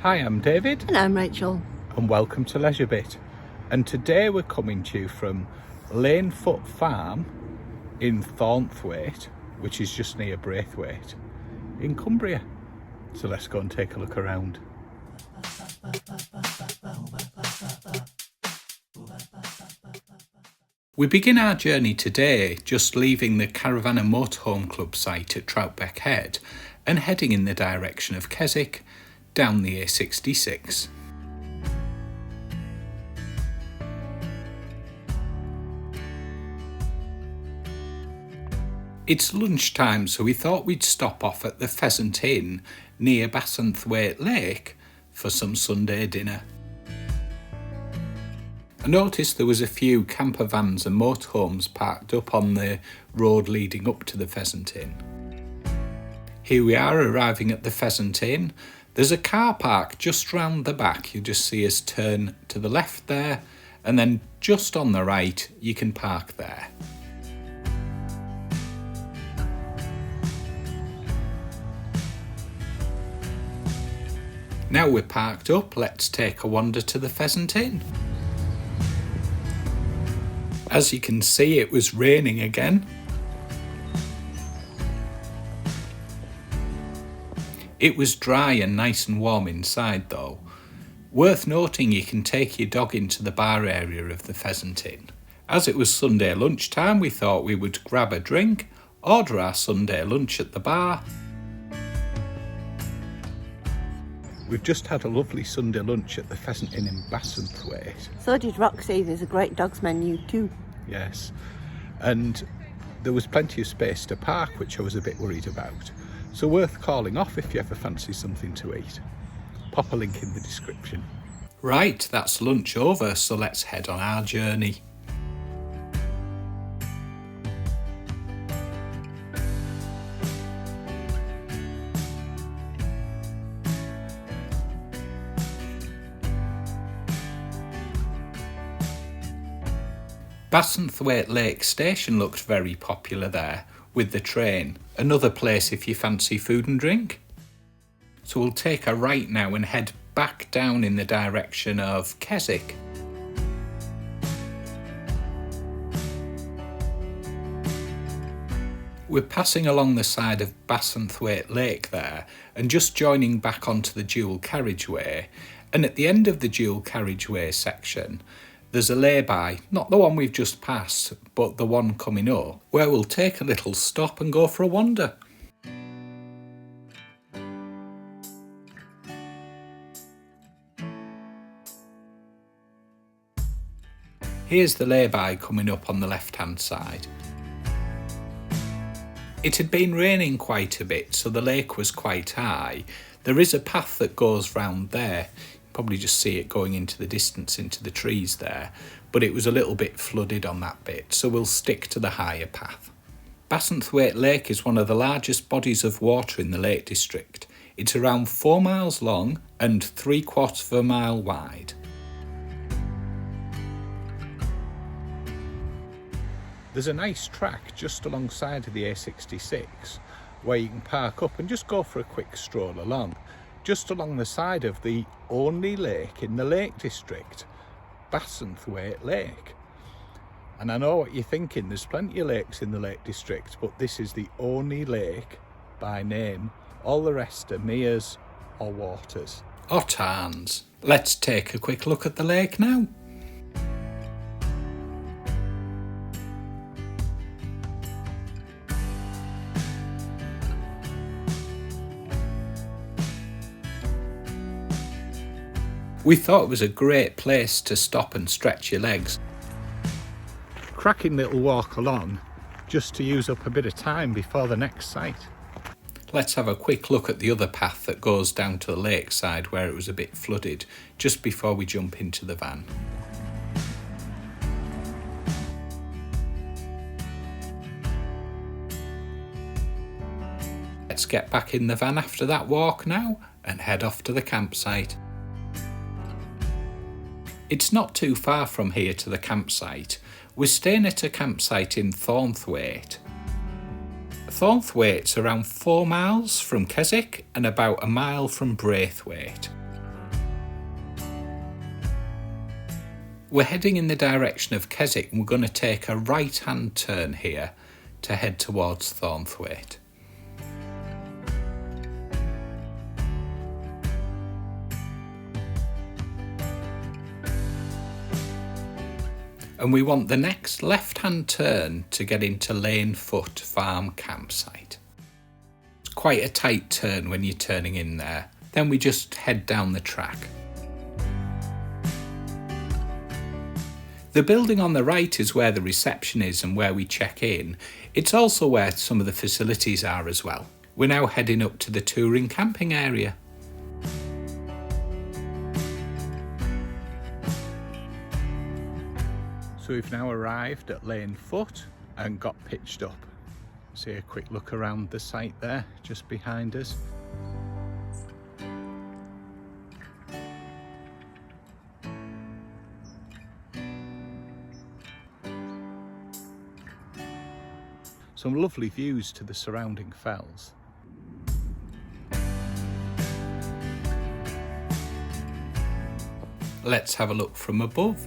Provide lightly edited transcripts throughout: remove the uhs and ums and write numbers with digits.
Hi, I'm David. And I'm Rachel. And welcome to Leisure Bit. And today we're coming to you from Lanefoot Farm in Thornthwaite, which is just near Braithwaite in Cumbria. So let's go and take a look around. We begin our journey today just leaving the Caravan and Motorhome Club site at Troutbeck Head and heading in the direction of Keswick down the A66. It's lunchtime, so we thought we'd stop off at the Pheasant Inn near Bassenthwaite Lake for some Sunday dinner. I noticed there was a few campervans and motorhomes parked up on the road leading up to the Pheasant Inn. Here we are arriving at the Pheasant Inn. There's a car park just round the back. You just see us turn to the left there, and then just on the right you can park there. Now we're parked up, let's take a wander to the Pheasant Inn. As you can see, it was raining again. It was dry and nice and warm inside though. Worth noting, you can take your dog into the bar area of the Pheasant Inn. As it was Sunday lunchtime, we thought we would grab a drink, order our Sunday lunch at the bar. We've just had a lovely Sunday lunch at the Pheasant Inn in Bassenthwaite. So did Roxy. There's a great dogs menu too. Yes, and there was plenty of space to park, which I was a bit worried about. So worth calling off if you ever fancy something to eat. Pop a link in the description. Right, that's lunch over, so let's head on our journey. Bassenthwaite Lake station looked very popular there with the train. Another place if you fancy food and drink. So we'll take a right now and head back down in the direction of Keswick. We're passing along the side of Bassenthwaite Lake there and just joining back onto the dual carriageway, and at the end of the dual carriageway section there's a lay-by, not the one we've just passed, but the one coming up, where we'll take a little stop and go for a wander. Here's the lay-by coming up on the left-hand side. It had been raining quite a bit, so the lake was quite high. There is a path that goes round there. Probably just see it going into the distance into the trees there, but it was a little bit flooded on that bit, so we'll stick to the higher path. Bassenthwaite Lake is one of the largest bodies of water in the Lake District. It's around 4 miles long and 3/4 of a mile wide. There's a nice track just alongside of the A66 where you can park up and just go for a quick stroll along. Just along the side of the only lake in the Lake District, Bassenthwaite Lake. And I know what you're thinking, there's plenty of lakes in the Lake District, but this is the only lake by name. All the rest are meres or waters. Or tarns. Let's take a quick look at the lake now. We thought it was a great place to stop and stretch your legs. Cracking little walk along, just to use up a bit of time before the next site. Let's have a quick look at the other path that goes down to the lakeside where it was a bit flooded, just before we jump into the van. Let's get back in the van after that walk now and head off to the campsite. It's not too far from here to the campsite. We're staying at a campsite in Thornthwaite. Thornthwaite's around 4 miles from Keswick and about a mile from Braithwaite. We're heading in the direction of Keswick and we're going to take a right hand turn here to head towards Thornthwaite. And we want the next left hand turn to get into Lanefoot Farm Campsite. It's quite a tight turn when you're turning in there. Then we just head down the track. The building on the right is where the reception is and where we check in. It's also where some of the facilities are as well. We're now heading up to the touring camping area. So we've now arrived at Lanefoot and got pitched up. See a quick look around the site there, just behind us. Some lovely views to the surrounding fells. Let's have a look from above.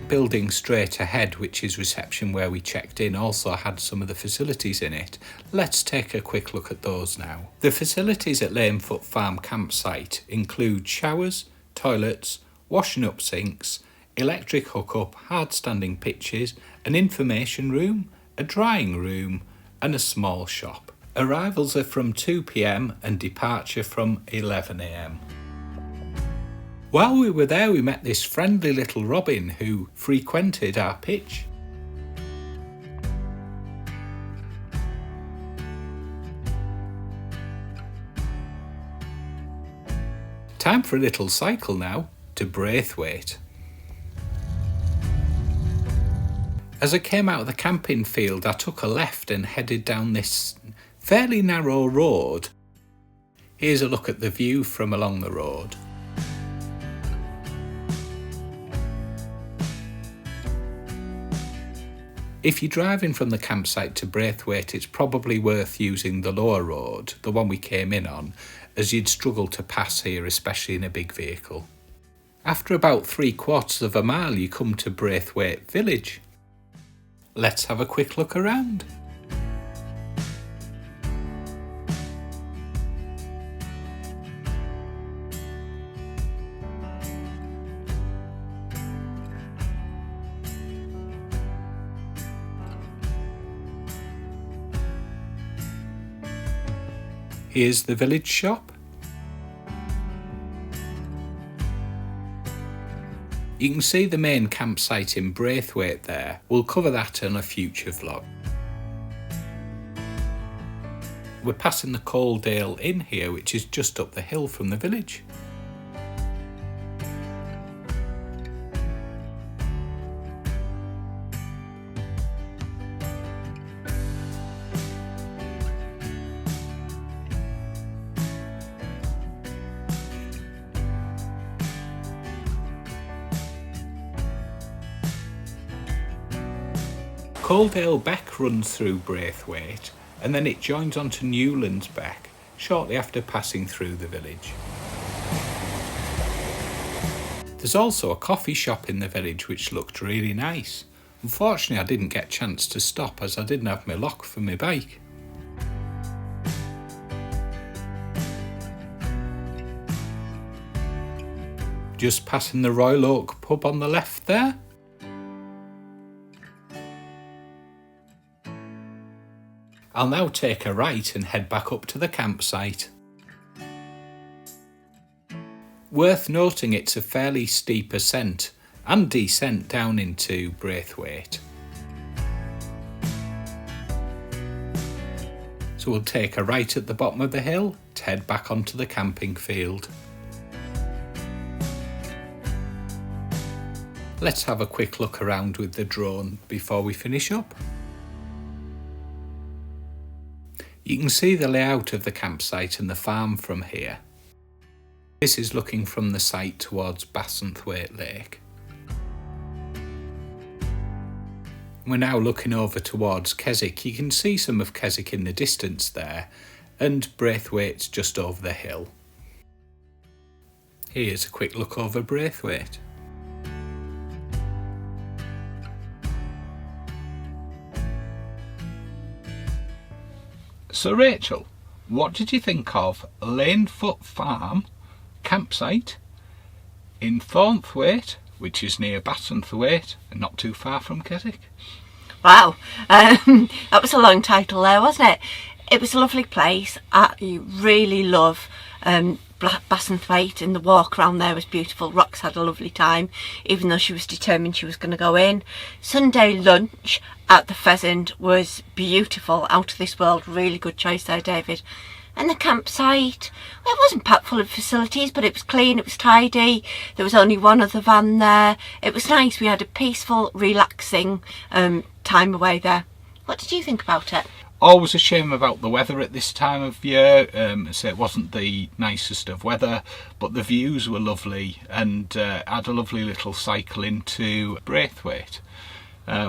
Building straight ahead, which is reception where we checked in, also had some of the facilities in it. Let's take a quick look at those now. The facilities at Lanefoot Farm Campsite include showers, toilets, washing up sinks, electric hookup, hard standing pitches, an information room, a drying room and a small shop. Arrivals are from 2 p.m. and departure from 11 a.m. While we were there, we met this friendly little robin who frequented our pitch. Time for a little cycle now to Braithwaite. As I came out of the camping field, I took a left and headed down this fairly narrow road. Here's a look at the view from along the road. If you're driving from the campsite to Braithwaite, it's probably worth using the lower road, the one we came in on, as you'd struggle to pass here, especially in a big vehicle. After about 3/4 of a mile, you come to Braithwaite village. Let's have a quick look around. Here's the village shop. You can see the main campsite in Braithwaite there. We'll cover that in a future vlog. We're passing the Coaldale Inn here, which is just up the hill from the village. Coaldale Beck runs through Braithwaite and then it joins onto Newlands Beck shortly after passing through the village. There's also a coffee shop in the village which looked really nice. Unfortunately I didn't get a chance to stop as I didn't have my lock for my bike. Just passing the Royal Oak pub on the left there. I'll now take a right and head back up to the campsite. Worth noting it's a fairly steep ascent and descent down into Braithwaite. So we'll take a right at the bottom of the hill to head back onto the camping field. Let's have a quick look around with the drone before we finish up. You can see the layout of the campsite and the farm from here. This is looking from the site towards Bassenthwaite Lake. We're now looking over towards Keswick. You can see some of Keswick in the distance there, and Braithwaite's just over the hill. Here's a quick look over Braithwaite. So Rachel, what did you think of Lanefoot Farm Campsite in Thornthwaite, which is near Bassenthwaite and not too far from Keswick? Wow, that was a long title there, wasn't it? It was a lovely place. I really love Bassenthwaite, and the walk around there was beautiful. Rox had a lovely time, even though she was determined she was going to go in. Sunday lunch at the Pheasant was beautiful, out of this world. Really good choice there, David. And the campsite, well, it wasn't packed full of facilities, but it was clean, it was tidy. There was only one other van there. It was nice. We had a peaceful, relaxing time away there. What did you think about it? Always a shame about the weather at this time of year. So it wasn't the nicest of weather, but the views were lovely, and had a lovely little cycle into Braithwaite,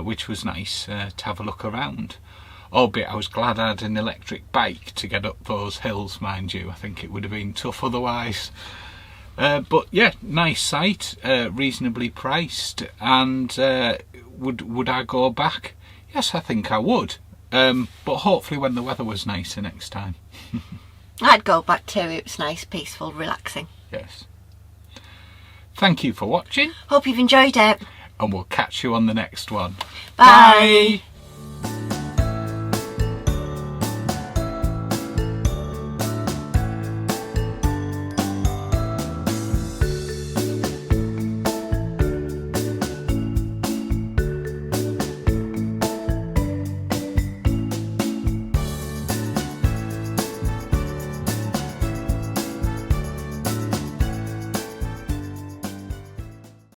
which was nice to have a look around. Albeit I was glad I had an electric bike to get up those hills, mind you. I think it would have been tough otherwise. But yeah, nice site, reasonably priced, and would I go back? Yes, I think I would. But hopefully when the weather was nicer next time. I'd go back too. It was nice, peaceful, relaxing. Yes. Thank you for watching. Hope you've enjoyed it. And we'll catch you on the next one. Bye. Bye.